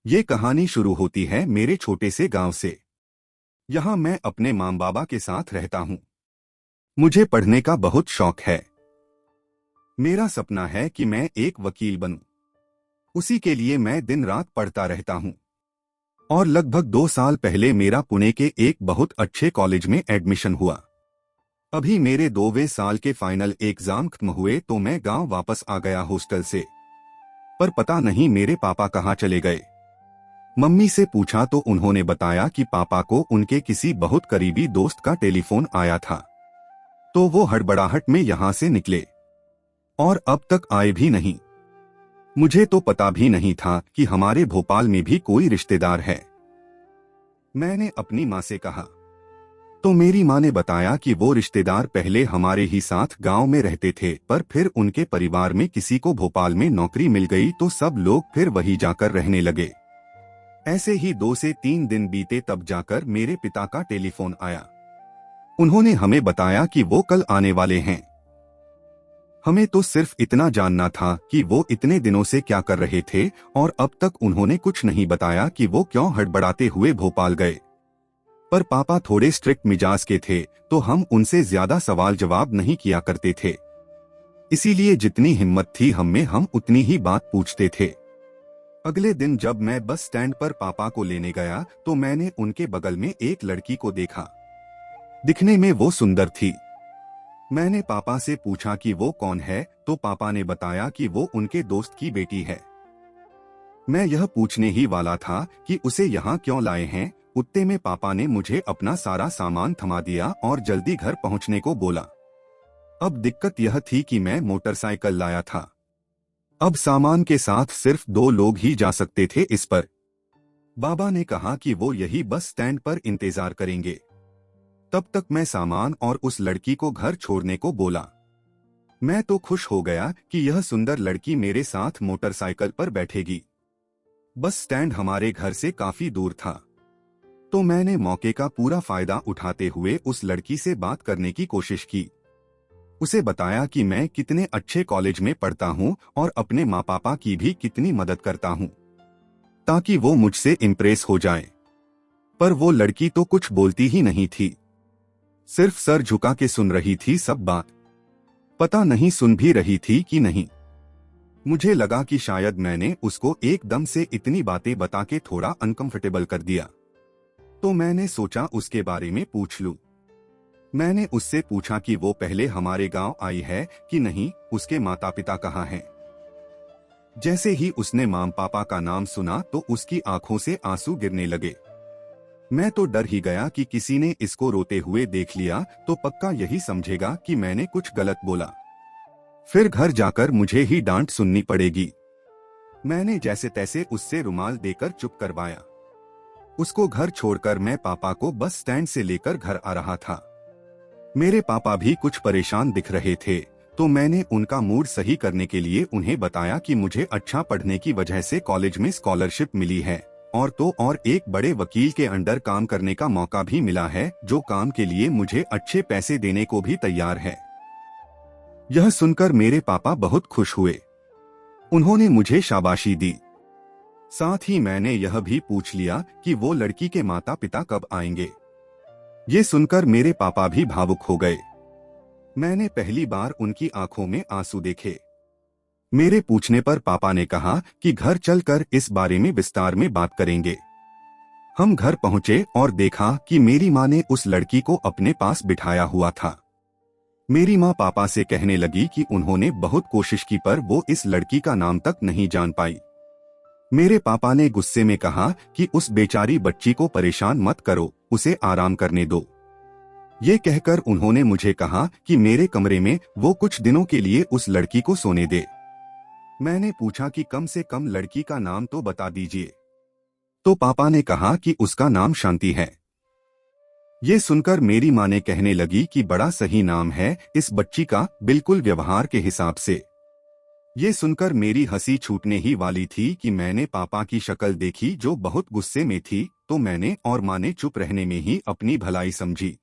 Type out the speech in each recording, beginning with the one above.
ये कहानी शुरू होती है मेरे छोटे से गांव से। यहाँ मैं अपने माँ बाबा के साथ रहता हूँ। मुझे पढ़ने का बहुत शौक है। मेरा सपना है कि मैं एक वकील बनूं। उसी के लिए मैं दिन रात पढ़ता रहता हूँ। और लगभग 2 साल पहले मेरा पुणे के एक बहुत अच्छे कॉलेज में एडमिशन हुआ। अभी मेरे 2वें साल के फाइनल एग्जाम खत्म हुए तो मैं गांव वापस आ गया हॉस्टल से। पर पता नहीं मेरे पापा कहाँ चले गए। मम्मी से पूछा तो उन्होंने बताया कि पापा को उनके किसी बहुत करीबी दोस्त का टेलीफोन आया था, तो वो हड़बड़ाहट में यहाँ से निकले और अब तक आए भी नहीं। मुझे तो पता भी नहीं था कि हमारे भोपाल में भी कोई रिश्तेदार है। मैंने अपनी माँ से कहा तो मेरी माँ ने बताया कि वो रिश्तेदार पहले हमारे ही साथ गांव में रहते थे, पर फिर उनके परिवार में किसी को भोपाल में नौकरी मिल गई तो सब लोग फिर वही जाकर रहने लगे। ऐसे ही 2 से 3 दिन बीते तब जाकर मेरे पिता का टेलीफोन आया। उन्होंने हमें बताया कि वो कल आने वाले हैं। हमें तो सिर्फ इतना जानना था कि वो इतने दिनों से क्या कर रहे थे, और अब तक उन्होंने कुछ नहीं बताया कि वो क्यों हड़बड़ाते हुए भोपाल गए। पर पापा थोड़े स्ट्रिक्ट मिजाज के थे, तो हम उनसे ज्यादा सवाल जवाब नहीं किया करते थे। इसीलिए जितनी हिम्मत थी हम उतनी ही बात पूछते थे। अगले दिन जब मैं बस स्टैंड पर पापा को लेने गया तो मैंने उनके बगल में एक लड़की को देखा। दिखने में वो सुंदर थी। मैंने पापा से पूछा कि वो कौन है, तो पापा ने बताया कि वो उनके दोस्त की बेटी है। मैं यह पूछने ही वाला था कि उसे यहाँ क्यों लाए हैं, उतने में पापा ने मुझे अपना सारा सामान थमा दिया और जल्दी घर पहुँचने को बोला। अब दिक्कत यह थी कि मैं मोटरसाइकिल लाया था। अब सामान के साथ सिर्फ 2 लोग ही जा सकते थे इस पर। बाबा ने कहा कि वो यही बस स्टैंड पर इंतजार करेंगे। तब तक मैं सामान और उस लड़की को घर छोड़ने को बोला। मैं तो खुश हो गया कि यह सुंदर लड़की मेरे साथ मोटरसाइकिल पर बैठेगी। बस स्टैंड हमारे घर से काफी दूर था, तो मैंने मौके का पूरा फायदा उठाते हुए उस लड़की से बात करने की कोशिश की। उसे बताया कि मैं कितने अच्छे कॉलेज में पढ़ता हूँ और अपने माँ पापा की भी कितनी मदद करता हूँ, ताकि वो मुझसे इम्प्रेस हो जाए। पर वो लड़की तो कुछ बोलती ही नहीं थी, सिर्फ सर झुका के सुन रही थी सब बात। पता नहीं सुन भी रही थी कि नहीं। मुझे लगा कि शायद मैंने उसको एकदम से इतनी बातें बता के थोड़ा अनकंफर्टेबल कर दिया, तो मैंने सोचा उसके बारे में पूछ लूं। मैंने उससे पूछा कि वो पहले हमारे गांव आई है कि नहीं, उसके माता पिता कहाँ हैं। जैसे ही उसने मां पापा का नाम सुना तो उसकी आंखों से आंसू गिरने लगे। मैं तो डर ही गया कि किसी ने इसको रोते हुए देख लिया तो पक्का यही समझेगा कि मैंने कुछ गलत बोला, फिर घर जाकर मुझे ही डांट सुननी पड़ेगी। मैंने जैसे तैसे उससे रुमाल देकर चुप करवाया। उसको घर छोड़कर मैं पापा को बस स्टैंड से लेकर घर आ रहा था। मेरे पापा भी कुछ परेशान दिख रहे थे, तो मैंने उनका मूड सही करने के लिए उन्हें बताया कि मुझे अच्छा पढ़ने की वजह से कॉलेज में स्कॉलरशिप मिली है, और एक बड़े वकील के अंडर काम करने का मौका भी मिला है, जो काम के लिए मुझे अच्छे पैसे देने को भी तैयार है। यह सुनकर मेरे पापा बहुत खुश हुए। उन्होंने मुझे शाबाशी दी। साथ ही मैंने यह भी पूछ लिया कि वो लड़की के माता पिता कब आएंगे। ये सुनकर मेरे पापा भी भावुक हो गए। मैंने पहली बार उनकी आंखों में आंसू देखे। मेरे पूछने पर पापा ने कहा कि घर चलकर इस बारे में विस्तार में बात करेंगे। हम घर पहुंचे और देखा कि मेरी माँ ने उस लड़की को अपने पास बिठाया हुआ था। मेरी माँ पापा से कहने लगी कि उन्होंने बहुत कोशिश की पर वो इस लड़की का नाम तक नहीं जान पाई। मेरे पापा ने गुस्से में कहा कि उस बेचारी बच्ची को परेशान मत करो, उसे आराम करने दो। ये कहकर उन्होंने मुझे कहा कि मेरे कमरे में वो कुछ दिनों के लिए उस लड़की को सोने दे। मैंने पूछा कि कम से कम लड़की का नाम तो बता दीजिए, तो पापा ने कहा कि उसका नाम शांति है। ये सुनकर मेरी माँ ने कहने लगी कि बड़ा सही नाम है इस बच्ची का, बिल्कुल व्यवहार के हिसाब से। ये सुनकर मेरी हंसी छूटने ही वाली थी कि मैंने पापा की शक्ल देखी जो बहुत गुस्से में थी, तो मैंने और माँ ने चुप रहने में ही अपनी भलाई समझी।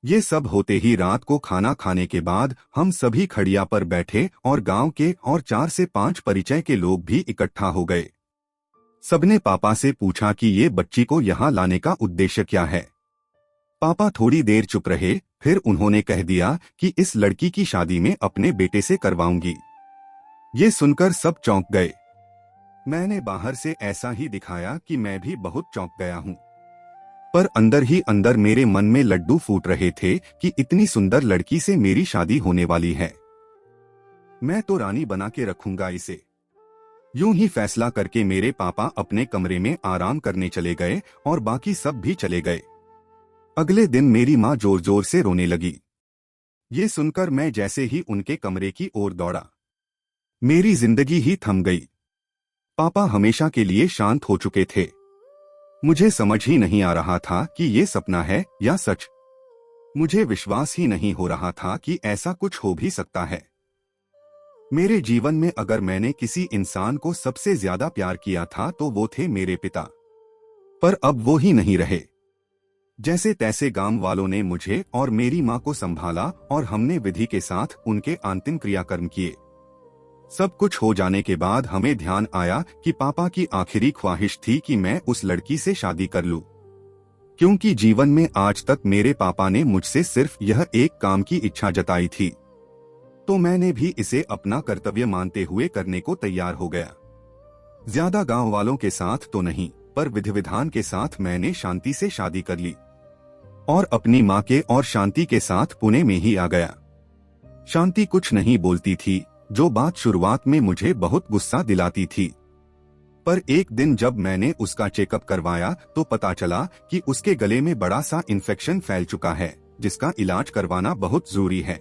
ये सब होते ही रात को खाना खाने के बाद हम सभी खड़िया पर बैठे और गांव के और 4 से 5 परिचय के लोग भी इकट्ठा हो गए। सबने पापा से पूछा कि ये बच्ची को यहाँ लाने का उद्देश्य क्या है। पापा थोड़ी देर चुप रहे, फिर उन्होंने कह दिया कि इस लड़की की शादी में अपने बेटे से करवाऊंगी। ये सुनकर सब चौंक गए। मैंने बाहर से ऐसा ही दिखाया कि मैं भी बहुत चौंक गया हूँ, पर अंदर ही अंदर मेरे मन में लड्डू फूट रहे थे कि इतनी सुंदर लड़की से मेरी शादी होने वाली है। मैं तो रानी बना के रखूंगा इसे। यूं ही फैसला करके मेरे पापा अपने कमरे में आराम करने चले गए और बाकी सब भी चले गए। अगले दिन मेरी माँ जोर जोर से रोने लगी। ये सुनकर मैं जैसे ही उनके कमरे की ओर दौड़ा, मेरी जिंदगी ही थम गई। पापा हमेशा के लिए शांत हो चुके थे। मुझे समझ ही नहीं आ रहा था कि ये सपना है या सच। मुझे विश्वास ही नहीं हो रहा था कि ऐसा कुछ हो भी सकता है। मेरे जीवन में अगर मैंने किसी इंसान को सबसे ज्यादा प्यार किया था तो वो थे मेरे पिता, पर अब वो ही नहीं रहे। जैसे तैसे गांव वालों ने मुझे और मेरी मां को संभाला और हमने विधि के साथ उनके अंतिम क्रियाकर्म किए। सब कुछ हो जाने के बाद हमें ध्यान आया कि पापा की आखिरी ख्वाहिश थी कि मैं उस लड़की से शादी कर लूं, क्योंकि जीवन में आज तक मेरे पापा ने मुझसे सिर्फ यह एक काम की इच्छा जताई थी। तो मैंने भी इसे अपना कर्तव्य मानते हुए करने को तैयार हो गया। ज्यादा गांव वालों के साथ तो नहीं, पर विधि विधान के साथ मैंने शांति से शादी कर ली और अपनी माँ के और शांति के साथ पुणे में ही आ गया। शांति कुछ नहीं बोलती थी, जो बात शुरुआत में मुझे बहुत गुस्सा दिलाती थी। पर एक दिन जब मैंने उसका चेकअप करवाया तो पता चला कि उसके गले में बड़ा सा इन्फेक्शन फैल चुका है, जिसका इलाज करवाना बहुत जरूरी है।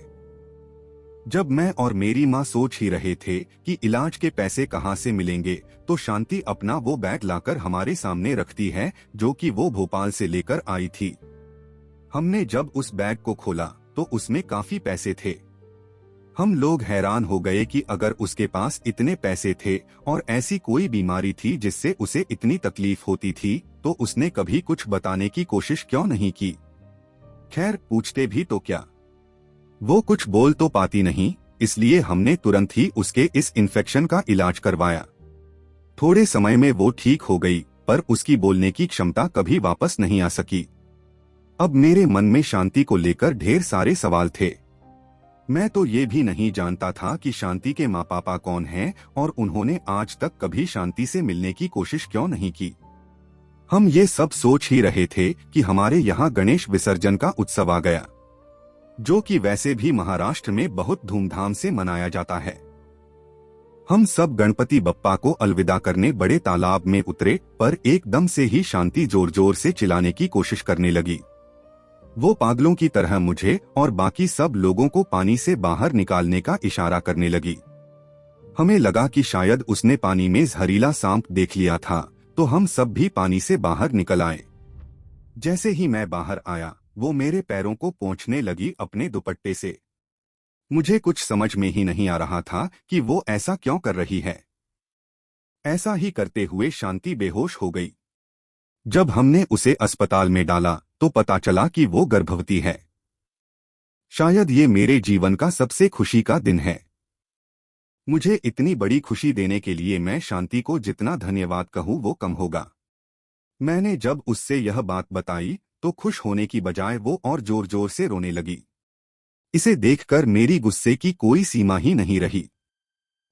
जब मैं और मेरी माँ सोच ही रहे थे कि इलाज के पैसे कहाँ से मिलेंगे, तो शांति अपना वो बैग लाकर हमारे सामने रखती है, जो कि वो भोपाल से लेकर आई थी। हमने जब उस बैग को खोला तो उसमें काफी पैसे थे। हम लोग हैरान हो गए कि अगर उसके पास इतने पैसे थे और ऐसी कोई बीमारी थी जिससे उसे इतनी तकलीफ होती थी, तो उसने कभी कुछ बताने की कोशिश क्यों नहीं की। खैर, पूछते भी तो क्या, वो कुछ बोल तो पाती नहीं, इसलिए हमने तुरंत ही उसके इस इन्फेक्शन का इलाज करवाया। थोड़े समय में वो ठीक हो गई, पर उसकी बोलने की क्षमता कभी वापस नहीं आ सकी। अब मेरे मन में शांति को लेकर ढेर सारे सवाल थे। मैं तो ये भी नहीं जानता था कि शांति के माँ पापा कौन हैं और उन्होंने आज तक कभी शांति से मिलने की कोशिश क्यों नहीं की। हम ये सब सोच ही रहे थे कि हमारे यहाँ गणेश विसर्जन का उत्सव आ गया, जो कि वैसे भी महाराष्ट्र में बहुत धूमधाम से मनाया जाता है। हम सब गणपति बप्पा को अलविदा करने बड़े तालाब में उतरे, पर एकदम से ही शांति जोर जोर से चिल्लाने की कोशिश करने लगी। वो पागलों की तरह मुझे और बाकी सब लोगों को पानी से बाहर निकालने का इशारा करने लगी। हमें लगा कि शायद उसने पानी में जहरीला सांप देख लिया था, तो हम सब भी पानी से बाहर निकल आए। जैसे ही मैं बाहर आया, वो मेरे पैरों को पोंछने लगी अपने दुपट्टे से। मुझे कुछ समझ में ही नहीं आ रहा था कि वो ऐसा क्यों कर रही है। ऐसा ही करते हुए शांति बेहोश हो गई। जब हमने उसे अस्पताल में डाला तो पता चला कि वो गर्भवती है। शायद ये मेरे जीवन का सबसे खुशी का दिन है। मुझे इतनी बड़ी खुशी देने के लिए मैं शांति को जितना धन्यवाद कहूँ वो कम होगा। मैंने जब उससे यह बात बताई तो खुश होने की बजाय वो और जोर जोर से रोने लगी। इसे देखकर मेरी गुस्से की कोई सीमा ही नहीं रही।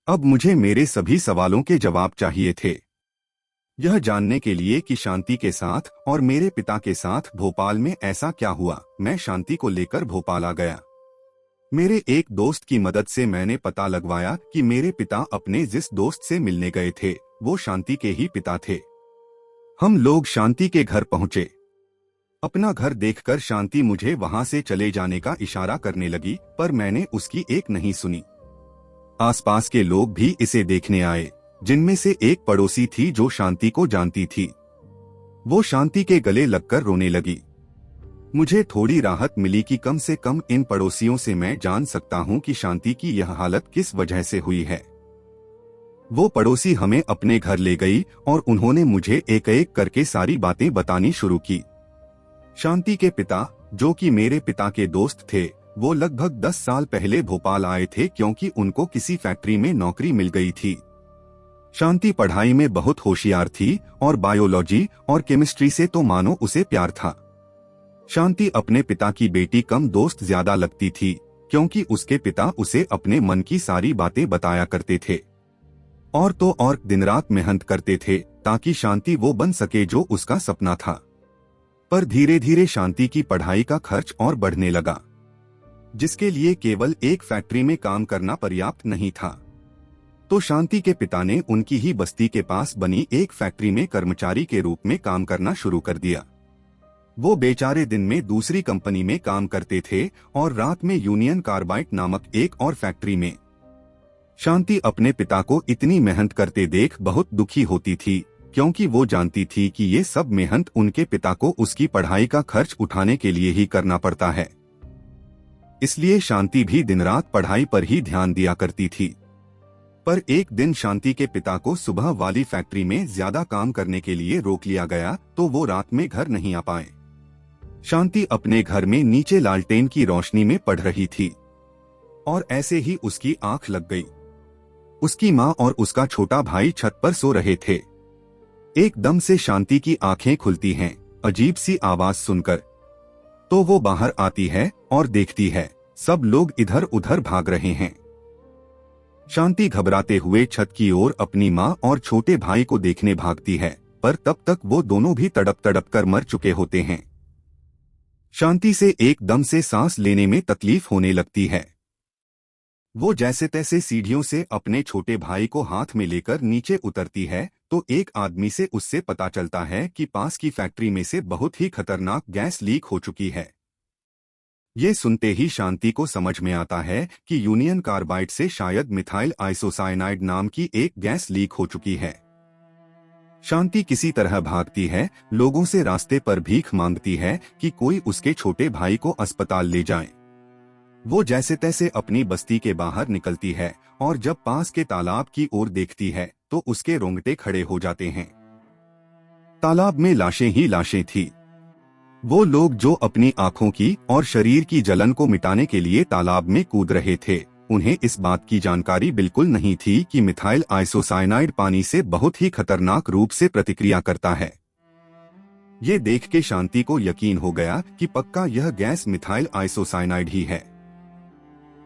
अब मुझे मेरे सभी सवालों के जवाब चाहिए थे। यह जानने के लिए कि शांति के साथ और मेरे पिता के साथ भोपाल में ऐसा क्या हुआ, मैं शांति को लेकर भोपाल आ गया। मेरे एक दोस्त की मदद से मैंने पता लगवाया कि मेरे पिता अपने जिस दोस्त से मिलने गए थे वो शांति के ही पिता थे। हम लोग शांति के घर पहुंचे। अपना घर देखकर शांति मुझे वहां से चले जाने का इशारा करने लगी, पर मैंने उसकी एक नहीं सुनी। आसपास के लोग भी इसे देखने आए, जिनमें से एक पड़ोसी थी जो शांति को जानती थी। वो शांति के गले लगकर रोने लगी। मुझे थोड़ी राहत मिली कि कम से कम इन पड़ोसियों से मैं जान सकता हूं कि शांति की यह हालत किस वजह से हुई है। वो पड़ोसी हमें अपने घर ले गई और उन्होंने मुझे एक एक करके सारी बातें बतानी शुरू की। शांति के पिता, जो कि मेरे पिता के दोस्त थे, वो लगभग 10 साल पहले भोपाल आए थे क्योंकि उनको किसी फैक्ट्री में नौकरी मिल गई थी। शांति पढ़ाई में बहुत होशियार थी और बायोलॉजी और केमिस्ट्री से तो मानो उसे प्यार था। शांति अपने पिता की बेटी कम दोस्त ज्यादा लगती थी, क्योंकि उसके पिता उसे अपने मन की सारी बातें बताया करते थे और तो और दिन रात मेहनत करते थे ताकि शांति वो बन सके जो उसका सपना था। पर धीरे धीरे शांति की पढ़ाई का खर्च और बढ़ने लगा, जिसके लिए केवल एक फैक्ट्री में काम करना पर्याप्त नहीं था। तो शांति के पिता ने उनकी ही बस्ती के पास बनी एक फैक्ट्री में कर्मचारी के रूप में काम करना शुरू कर दिया। वो बेचारे दिन में दूसरी कंपनी में काम करते थे और रात में यूनियन कार्बाइड नामक एक और फैक्ट्री में। शांति अपने पिता को इतनी मेहनत करते देख बहुत दुखी होती थी, क्योंकि वो जानती थी कि ये सब मेहनत उनके पिता को उसकी पढ़ाई का खर्च उठाने के लिए ही करना पड़ता है। इसलिए शांति भी दिन रात पढ़ाई पर ही ध्यान दिया करती थी। पर एक दिन शांति के पिता को सुबह वाली फैक्ट्री में ज्यादा काम करने के लिए रोक लिया गया, तो वो रात में घर नहीं आ पाए। शांति अपने घर में नीचे लालटेन की रोशनी में पढ़ रही थी और ऐसे ही उसकी आंख लग गई। उसकी माँ और उसका छोटा भाई छत पर सो रहे थे। एकदम से शांति की आंखें खुलती हैं, अजीब सी आवाज सुनकर। तो वो बाहर आती है और देखती है सब लोग इधर उधर भाग रहे हैं। शांति घबराते हुए छत की ओर अपनी माँ और छोटे भाई को देखने भागती है, पर तब तक वो दोनों भी तड़प तड़प कर मर चुके होते हैं। शांति से एकदम से सांस लेने में तकलीफ होने लगती है। वो जैसे तैसे सीढ़ियों से अपने छोटे भाई को हाथ में लेकर नीचे उतरती है, तो एक आदमी से उससे पता चलता है कि पास की फैक्ट्री में से बहुत ही खतरनाक गैस लीक हो चुकी है। ये सुनते ही शांति को समझ में आता है कि यूनियन कार्बाइड से शायद मिथाइल आइसोसाइनाइड नाम की एक गैस लीक हो चुकी है। शांति किसी तरह भागती है, लोगों से रास्ते पर भीख मांगती है कि कोई उसके छोटे भाई को अस्पताल ले जाए। वो जैसे तैसे अपनी बस्ती के बाहर निकलती है और जब पास के तालाब की ओर देखती है तो उसके रोंगटे खड़े हो जाते हैं। तालाब में लाशें ही लाशें थी। वो लोग जो अपनी आंखों की और शरीर की जलन को मिटाने के लिए तालाब में कूद रहे थे, उन्हें इस बात की जानकारी बिल्कुल नहीं थी कि मिथाइल आइसोसाइनाइड पानी से बहुत ही खतरनाक रूप से प्रतिक्रिया करता है। ये देख के शांति को यकीन हो गया कि पक्का यह गैस मिथाइल आइसोसाइनाइड ही है।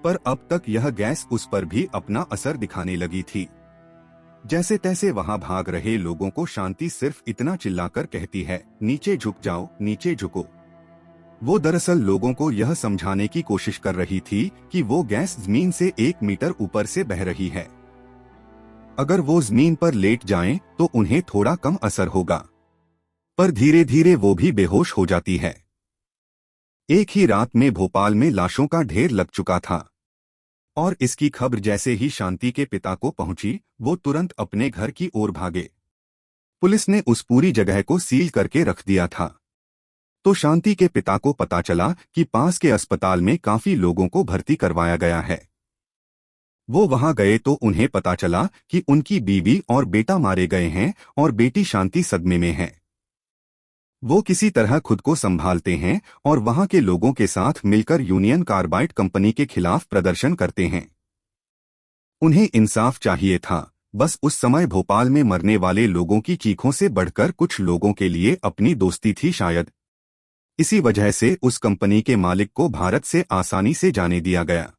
पर अब तक यह गैस उस पर भी अपना असर दिखाने लगी थी। जैसे तैसे वहां भाग रहे लोगों को शांति सिर्फ इतना चिल्लाकर कहती है, नीचे झुक जाओ, नीचे झुको। वो दरअसल लोगों को यह समझाने की कोशिश कर रही थी कि वो गैस जमीन से 1 मीटर ऊपर से बह रही है। अगर वो जमीन पर लेट जाएं तो उन्हें थोड़ा कम असर होगा, पर धीरे धीरे वो भी बेहोश हो जाती है। एक ही रात में भोपाल में लाशों का ढेर लग चुका था और इसकी खबर जैसे ही शांति के पिता को पहुंची, वो तुरंत अपने घर की ओर भागे। पुलिस ने उस पूरी जगह को सील करके रख दिया था। तो शांति के पिता को पता चला कि पास के अस्पताल में काफी लोगों को भर्ती करवाया गया है। वो वहां गए तो उन्हें पता चला कि उनकी बीवी और बेटा मारे गए हैं और बेटी शांति सदमे में है। वो किसी तरह खुद को संभालते हैं और वहां के लोगों के साथ मिलकर यूनियन कार्बाइड कंपनी के खिलाफ प्रदर्शन करते हैं। उन्हें इंसाफ चाहिए था, बस उस समय भोपाल में मरने वाले लोगों की चीखों से बढ़कर कुछ लोगों के लिए अपनी दोस्ती थी शायद। इसी वजह से उस कंपनी के मालिक को भारत से आसानी से जाने दिया गया।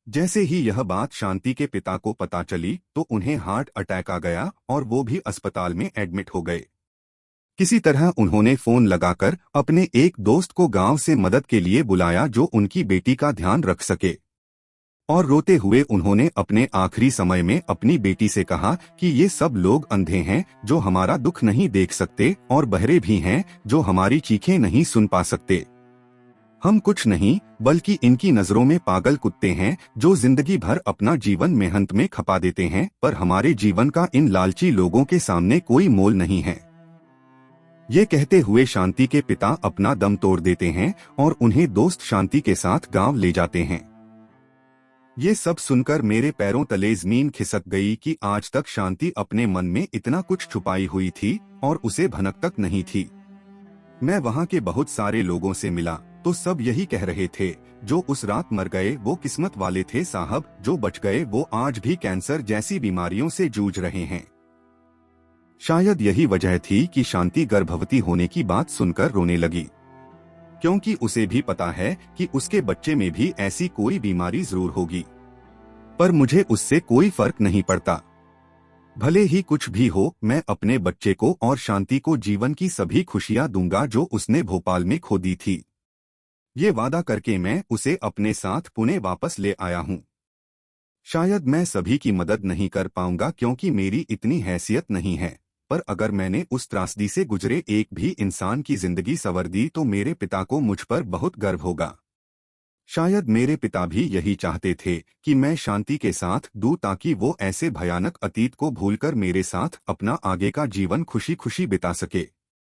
जैसे ही यह बात शांति के पिता को पता चली तो उन्हें हार्ट अटैक आ गया और वो भी अस्पताल में एडमिट हो गए। किसी तरह उन्होंने फोन लगाकर अपने एक दोस्त को गांव से मदद के लिए बुलाया जो उनकी बेटी का ध्यान रख सके, और रोते हुए उन्होंने अपने आखिरी समय में अपनी बेटी से कहा कि ये सब लोग अंधे हैं जो हमारा दुख नहीं देख सकते और बहरे भी हैं जो हमारी चीखें नहीं सुन पा सकते। हम कुछ नहीं बल्कि इनकी नजरों में पागल कुत्ते हैं जो जिंदगी भर अपना जीवन मेहनत में खपा देते हैं, पर हमारे जीवन का इन लालची लोगों के सामने कोई मोल नहीं है। ये कहते हुए शांति के पिता अपना दम तोड़ देते हैं और उन्हें दोस्त शांति के साथ गांव ले जाते हैं। ये सब सुनकर मेरे पैरों तले जमीन खिसक गई कि आज तक शांति अपने मन में इतना कुछ छुपाई हुई थी और उसे भनक तक नहीं थी। मैं वहां के बहुत सारे लोगों से मिला तो सब यही कह रहे थे जो उस रात मर गए वो किस्मत वाले थे साहब, जो बच गए वो आज भी कैंसर जैसी बीमारियों से जूझ रहे हैं। शायद यही वजह थी कि शांति गर्भवती होने की बात सुनकर रोने लगी, क्योंकि उसे भी पता है कि उसके बच्चे में भी ऐसी कोई बीमारी जरूर होगी। पर मुझे उससे कोई फर्क नहीं पड़ता। भले ही कुछ भी हो, मैं अपने बच्चे को और शांति को जीवन की सभी खुशियां दूंगा जो उसने भोपाल में खो दी थी। ये वादा करके मैं उसे अपने साथ पुणे वापस ले आया हूँ। शायद मैं सभी की मदद नहीं कर पाऊंगा क्योंकि मेरी इतनी हैसियत नहीं है, पर अगर मैंने उस त्रासदी से गुजरे एक भी इंसान की जिंदगी संवर दी तो मेरे पिता को मुझ पर बहुत गर्व होगा। शायद मेरे पिता भी यही चाहते थे कि मैं शांति के साथ दूं ताकि वो ऐसे भयानक अतीत को भूलकर मेरे साथ अपना आगे का जीवन खुशी खुशी बिता सके।